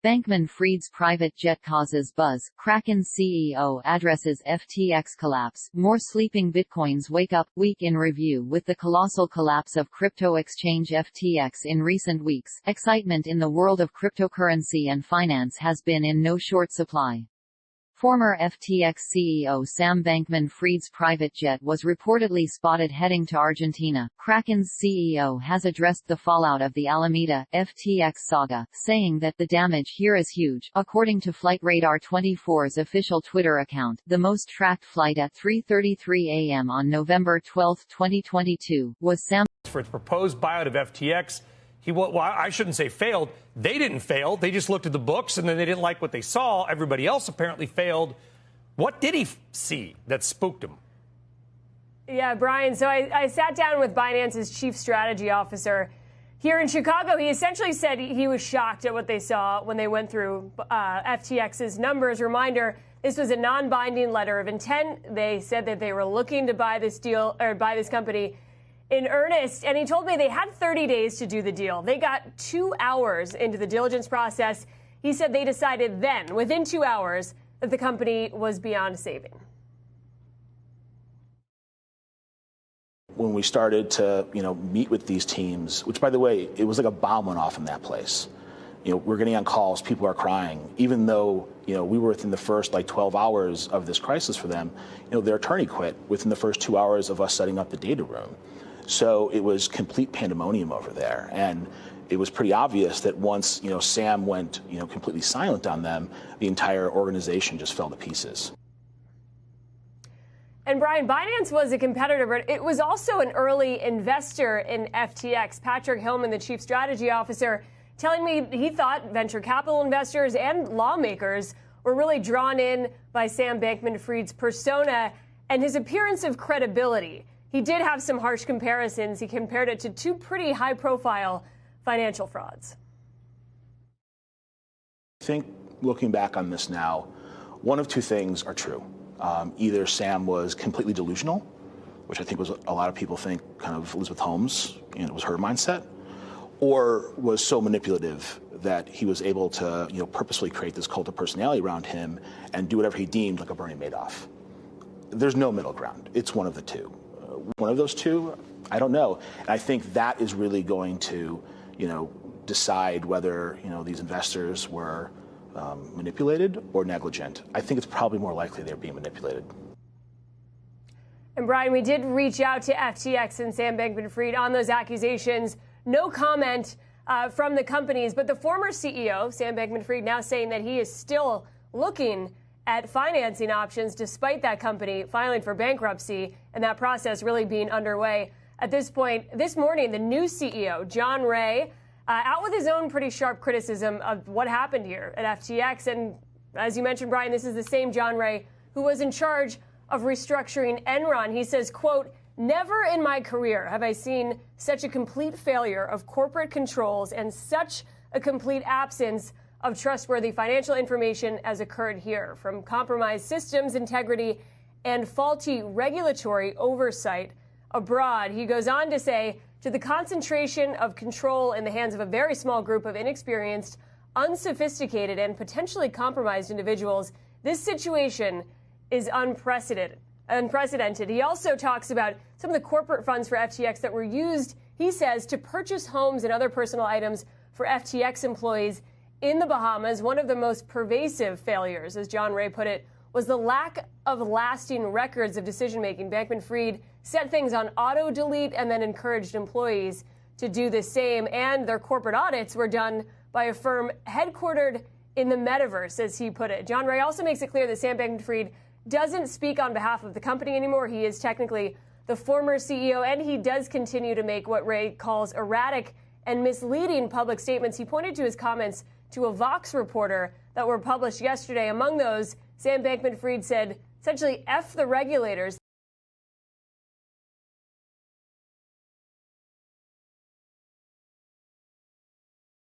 Bankman-Fried's private jet causes buzz, Kraken CEO addresses FTX collapse, more sleeping bitcoins wake up, week in review. With the colossal collapse of crypto exchange FTX in recent weeks, excitement in the world of cryptocurrency and finance has been in no short supply. Former FTX CEO Sam Bankman-Fried's private jet was reportedly spotted heading to Argentina. Kraken's CEO has addressed the fallout of the Alameda, FTX saga, saying that the damage here is huge. According to Flightradar 24's official Twitter account, the most tracked flight at 3:33 a.m. on November 12, 2022, was Sam. For its proposed buyout of FTX, well, I shouldn't say failed. They didn't fail. They just looked at the books, and then they didn't like what they saw. Everybody else apparently failed. What did he see that spooked him? Yeah, Brian, so I sat down with Binance's chief strategy officer here in Chicago. He essentially said he was shocked at what they saw when they went through FTX's numbers. Reminder, this was a non-binding letter of intent. They said that they were looking to buy this deal, or buy this company in earnest, and he told me they had 30 days to do the deal. They got 2 hours into the diligence process. He said they decided then, within 2 hours, that the company was beyond saving. When we started to, meet with these teams, which, by the way, it was like a bomb went off in that place. We're getting on calls, people are crying, even though, we were within the first 12 hours of this crisis for them. Their attorney quit within the first 2 hours of us setting up the data room. So it was complete pandemonium over there. And it was pretty obvious that once, Sam went, completely silent on them, the entire organization just fell to pieces. And Brian, Binance was a competitor, but it was also an early investor in FTX. Patrick Hillman, the chief strategy officer, telling me he thought venture capital investors and lawmakers were really drawn in by Sam Bankman-Fried's persona and his appearance of credibility. He did have some harsh comparisons. He compared it to two pretty high-profile financial frauds. I think, looking back on this now, one of two things are true. Either Sam was completely delusional, which I think was a lot of people think kind of Elizabeth Holmes, it was her mindset, or was so manipulative that he was able to, purposely create this cult of personality around him and do whatever he deemed like a Bernie Madoff. There's no middle ground. It's one of the two. One of those two, I don't know. And I think that is really going to, decide whether, these investors were manipulated or negligent. I think it's probably more likely they're being manipulated. And Brian, we did reach out to FTX and Sam Bankman-Fried on those accusations. No comment from the companies, but the former CEO, Sam Bankman-Fried, now saying that he is still looking at financing options despite that company filing for bankruptcy and that process really being underway at this point. This morning, the new CEO, John Ray, out with his own pretty sharp criticism of what happened here at FTX. And as you mentioned, Brian, this is the same John Ray who was in charge of restructuring Enron. He says, quote, "Never in my career have I seen such a complete failure of corporate controls and such a complete absence of trustworthy financial information as occurred here, from compromised systems integrity and faulty regulatory oversight abroad." He goes on to say, "To the concentration of control in the hands of a very small group of inexperienced, unsophisticated, and potentially compromised individuals, this situation is unprecedented." He also talks about some of the corporate funds for FTX that were used, he says, to purchase homes and other personal items for FTX employees in the Bahamas. One of the most pervasive failures, as John Ray put it, was the lack of lasting records of decision-making. Bankman-Fried set things on auto-delete and then encouraged employees to do the same. And their corporate audits were done by a firm headquartered in the metaverse, as he put it. John Ray also makes it clear that Sam Bankman-Fried doesn't speak on behalf of the company anymore. He is technically the former CEO, and he does continue to make what Ray calls erratic and misleading public statements. He pointed to his comments to a Vox reporter that were published yesterday. Among those, Sam Bankman-Fried said, essentially, F the regulators.